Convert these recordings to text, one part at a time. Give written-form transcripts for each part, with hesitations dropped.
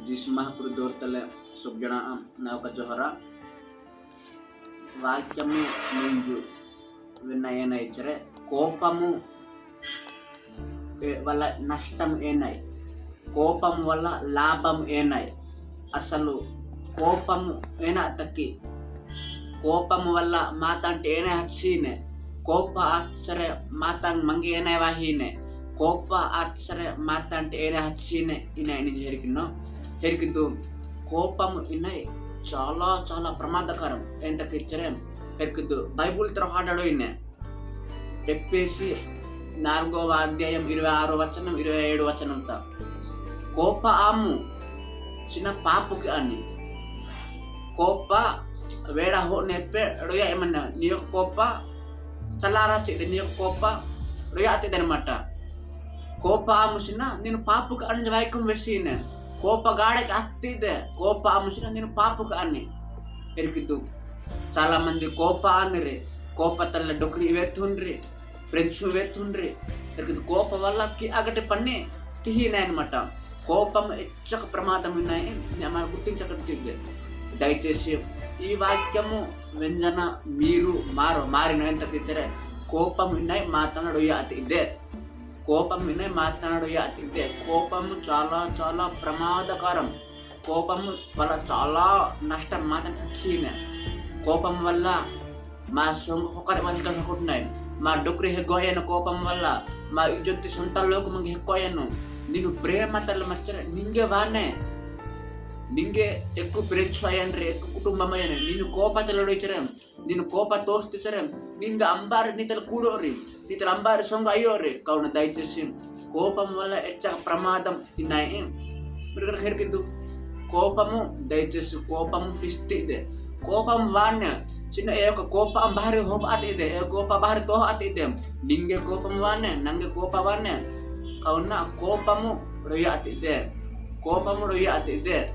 Jismah prodortale subjana nauka johara వాక్యము నింజు వినయనైచరే కోపము వల్ల నష్టం ఏనై కోపం వల్ల లాభం ఏనై అసలు కోపము ఏనా తక్కి కోపము వల్ల మాతంటే ఏనే హచ్చినే కోప ఆత్సರೆ ಮಾತಂಗ್ ಮಂಗಿ ಏನೇ ವಾಹಿನೆ ಕೋಪ ಆತ್ಸರೆ ಮಾತಂటే ಏನೇ ಹಚ್ಚಿನೆ ಇನ್ನ ನಿಜ ಹೆರಿಕಿದ್ದು కోపము ఇన్నై చాలా చాలా ప్రమాదకరం ఎంతకి ఇచ్చరే ಹೆರ್ಕಿದ್ದು బైబుల్ ತರ ಹಾಡಾಡೋ ಇನ್ನೆ ఎప్పేసి 4వ అధ్యాయం 26 వచనం 27 వచనంత కోప ఆము చిన్న పాపుకి అని కోప వేడ హో నెప్పే రొయ్య ఏమన్నా నీ యొక్క కోప చల్లారచ్చేది నీ యొక్క కోప రొయ్య అత్తది అనమాట కోప ఆము చిన్న నేను పాపుకి అని వాక్యం వేసినే కోప గాడకి హತ್ತಿದೆ కోಪ ಅಂಶನ ನೀನು ಪಾಪಕ ಅನ್ನಿ ಹೆರ್ಕಿದ್ದು చాలా మంది కోప ಅನ್ನಿರಿ కోప ತಲ್ಲ ಡೊಕ್ರಿ ಇವೆತ್ತುಂಡ್ರಿ ಫ್ರೆಂಚ್ ಇವೆತ್ತುಂಡ್ರಿ ಹೆರ್ಕಿದ್ದು కోప వల్ల అగటి పన్ని తిహినే అనమాట కోపం ఎచ్చక ప్రమాదం ఉన్నాయి మనం గుర్తించగలిగితే దయచేసి ఈ వాక్యము వెంజన మీరు మారిన ఎంత తెచ్చరే కోపం ఉన్నాయి మాతనాడు ఇదే కోపం వినే మాట్లాడు అతిథే కోపము చాలా చాలా ప్రమాదకరం కోపము వల్ల చాలా నష్టం మాత్రం వచ్చిన కోపం వల్ల మా ఒకరి వంచుకుంటున్నాయి మా డొక్రి హెగ్గోయను కోపం వల్ల మా ఇజ్జొత్తి సొంతలోకి మంగి హెక్కోయను నీకు ప్రేమ తల్ల మచ్చర నింగే వానే ನಿಂಗೆ ఎక్కువ ಫ್ರೆಂಡ್ಸ್ ಅಯ್ಯನ್ರಿ ఎక్కువ ಕುಟುಂಬ ಅಯ್ಯನ ನೀನು ಕೋಪ ತಲೊಡಿಚರೆ ನೀನು ಕೋಪ ತೋರಿಸ್ತಿಸರೆ ನಿಂಗೆ ಅಂಬಾರಿ ನೀತಲು ಕೂಡೋರಿ నీతలు అంబారి సొంగ అయ్యోరి కావున దయచేసి కోపం వల్ల ఎచ్చక ప్రమాదం ఉన్నాయి మీరు హెరికిద్దు కోపము దయచేసి కోపము పిస్తి ಇದೆ కోపం వాణ్య చిన్న ఏ ఒక కోಪ ಅಂಬಾರಿ ಹೋಪ ಆತಿದೆ ఏ కోಪ ಬಾರಿ ತೋಹ ಆತಿದೆ ನಿಂಗೆ కోపం వాణ్య ನಂಗೆ కోಪ వాణ్య కావున కోపము రొయ్య ఆతిದೆ కోపము రొయ్య ఆతిದೆ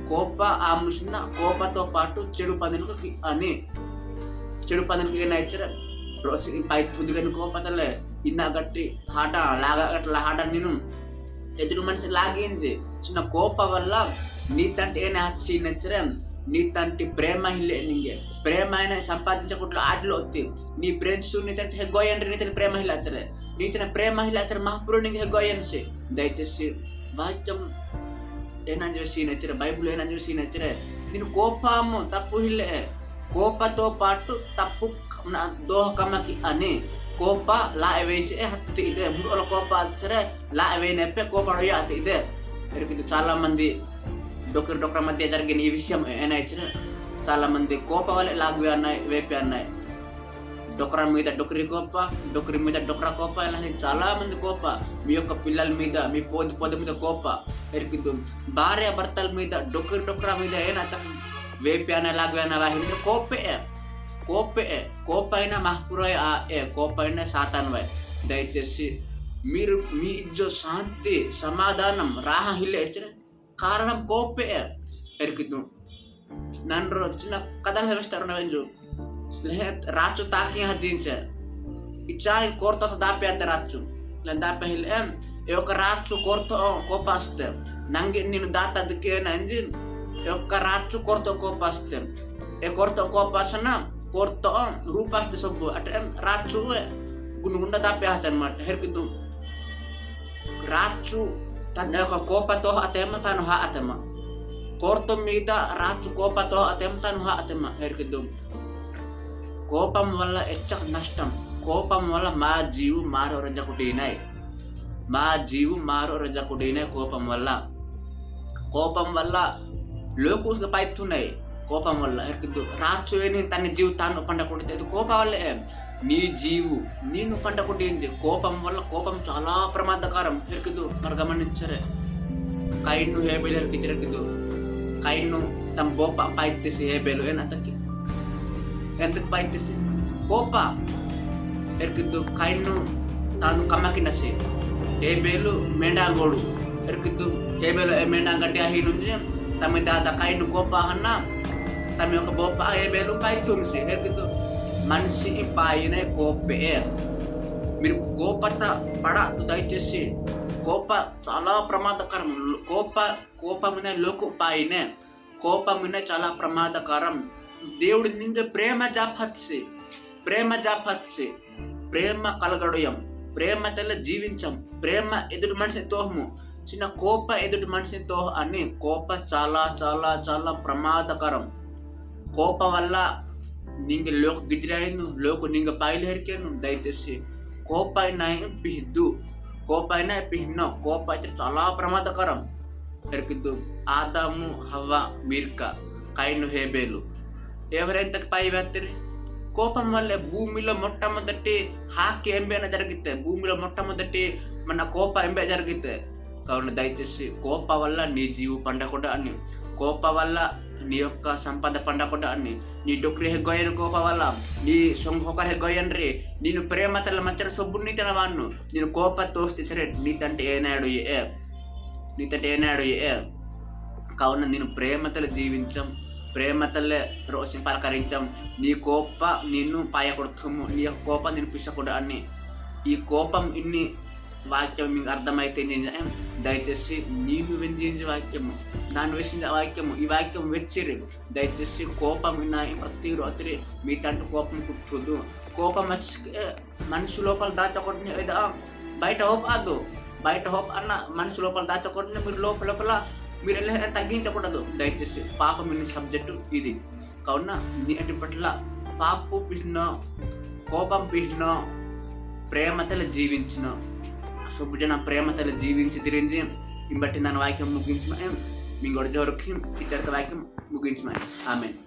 కోప ఆ ముసిన కోపతో పాటు చెడు పనులకు అని చెడు పనులకు ఏనాయిచ్చరే పై తుదిగని కోపతలే ఇన్న గట్టి ఆట లాగట్ల ఆట నేను ఎదురు మనిషి లాగింది చిన్న కోప వల్ల నీతంటే ఏనే హచ్చి నచ్చరే నీతంటి ప్రేమ ఇల్లే నింగే ప్రేమ అయినా సంపాదించకుండా ఆటలు వత్తి నీ ఫ్రెండ్స్ నీతంటే హెగ్గోయన్రి నీతని ప్రేమ ఇల్లచ్చరే నీతన ప్రేమ ఇల్లచ్చరే మహాపురు నీకు హెగ్గోయన్సి దయచేసి వాక్యం ఏనని చూసి నచ్చరే బైబుల్ ఏనని చూసి నచ్చరే నేను కోపము తప్పు ఇల్లే కోపతో పాటు తప్పు దోహకమకి అని కోప లా వేసి హత్తి ಇದೆ మూడో కోప సరే లా వేనెప్పే కోప రొయ్య ಇದೆ ఇది చాలా మంది డొక్టర్ మధ్య జరిగిన ఈ విషయం ఏనాయిచ్చిన చాలా మంది కోప వల్ల లాగవి అన్నాయి వేపి అన్నాయి డొక్ర మీద డొక్రి కోప డొక్రి మీద డొక్ర కోప ఇలా చాలా మంది కోప మీ యొక్క పిల్లల మీద మీ పొద్దు మీద కోప ఎరికిద్దు భార్య భర్తల మీద డొక్ర మీద ఏనా వేపి అన్న లాగవి అన్న వాహిని కోప అయినా మహపురోయ్ కోప అయినా సాతాన్వై దయచేసి మీరు మీ జో శాంతి సమాధానం రాహ హిల్లే కారణం కోపే ఎరికిద్దు నన్ను చిన్న కథలు వేస్తారు నవ్వు రాచు తాకి హజించే ఇచ్చా కోర్తో దాపే అంతే రాచు దాపే హిల్లే ఒక రాచు కోర్తో కోప వస్తే నంగి నేను దాత ಅದಕ್ಕೆ ನಂಜಿ ఒక రాచు కోర్తో కోప వస్తే ఏ కోర్తో కోప వస్తున్నా కోర్తో రూపాస్తి సబ్బు అంటే రాచు గుండ దాపే హచ్చ అనమాట హెరికిద్దు రాచు తన యొక్క కోపతో అతేమ తను హా అతేమ కోర్తో మీద రాచు కోపతో అతేమ తను హా అతేమ హెరికిద్దు కోపం వల్ల ఎచ్చక నష్టం కోపం వల్ల మా జీవు మారో రజకుడినాయి మా జీవు మారో రజకుడినాయి కోపం వల్ల లోకు పైతున్నాయి కోపం వల్ల ఎక్కిద్దు రాచు తన జీవితాన్ని పండకూడదు కోపం వల్లే నీ జీవు నేను పండకూడదు కోపం వల్ల కోపం చాలా ప్రమాదకరం ఎక్కిద్దు మరి గమనించరే కైను హేబేలు ఎక్కిద్దు కైను తమ బోప పైతేసి హేబేలు ఏనంతకి ఎంతకు పైతేసి కోప ఎక్కిద్దు కైను తాను కమ్మకినసి హేబేలు మెండాగోడు ఎక్కిద్దు హేబేలు మెండాగడ్డి అహి నుంచి తమ దాద కైను కోప అన్న తమ యొక్క బొప్ప హేబేలు పైతుంది ఎక్కిద్దు మనిషి పైన కోపే మీరు కోపత పడద్దు దయచేసి కోప చాలా ప్రమాదకరం. కోపమునే లోకుపాయినే, కోపమునే చాలా ప్రమాదకరం. దేవుడు ನಿಂಗೆ ಪ್ರೇಮ ಜಾಪತ್ಸಿ ప్రేమ కలగడం, ప్రేమతల జీవించం, ప్రేమ ఎదుటి మనిషి తోహము చిన్న కోప ఎదుటి మనిషి తోహ అని. కోప చాలా చాలా చాలా ప్రమాదకరం. కోప వల్ల ನಿಂಗೆ ಲೋಕ ಗಿದ್ರಾಯನು, ಲೋಕ ನಿಂಗೆ ಬಾಯಿಲು ಹೆರಿಕೆನು. దయచేసి కోపైనా పిహిద్దు, కోపైనా పిహిన్నో. కోప అయితే చాలా ప్రమాదకరం. ఎరికిద్దు ఆదాము హవ్వ మీర్క కైను హేబేలు ఎవరైతే పై వ్యక్తిని కోపం వల్లే భూమిలో మొట్టమొదటి హాకి ఎంబేన జరిగితే, భూమిలో మొట్టమొదటి మన కోప ఎంబే జరిగితే. కావున దయచేసి కోప వల్ల నీ జీవు పండకుండా అని, కోప వల్ల నీ యొక్క సంపద పండకుండా అని, నీ డొక్రి ಹೆಗ್ಗೊಯ್ಯನು ಕೋಪ ವಲ್ಲ, ನೀ ಸೊಂಗೊಕ ಹೆಗ್ಗೊಯ್ಯನ್ ರೀ, ನೀನು ಪ್ರೇಮತಲ್ಲ ಮಚ್ಚರ ಸೊಬ್ಬು ನೀತನವನ್ನು ನೀನು ಕೋಪ ತೋರಿಸ್ತಿದ್ರೆ నీతంటే ఏనాడు ఏ. కావున నేను ప్రేమతలు జీవించం, ప్రేమతలే రోజు పలకరించం. నీ కోప నిన్ను పాయకొడుతాము, నీ యొక్క కోప నేను పిచ్చకూడదు అని. ఈ కోపం ఇన్ని వాక్యం మీకు అర్థమైతే దయచేసి నీవు వెంజించే వాక్యము, దాన్ని వేసిన వాక్యము, ఈ వాక్యం వెచ్చిరి. దయచేసి కోపం విన్నాయి ప్రతి రాత్రి మీ తండ్రి కోపం పుట్టదు. కోపం మనిషి లోపల దాచకూడదు, ఏదో బయట హోప్ అదు, బయట హోప్ అన్న మనిషి లోపల దాచకూడదు. మీరు లోపల మీరు ఎలా తగ్గించకూడదు. దయచేసి పాపం విన్న సబ్జెక్టు ఇది. కావున నీటి పట్ల పాపు పిన్న, కోపం పిన్న, ప్రేమతల జీవించిన శుభ్రజన ప్రేమతల జీవించి తిరిగి బట్టి నన్ను వాక్యం ముగించమని మీ గొడవ ఇతర వాక్యం ముగించమని. ఆమేన్.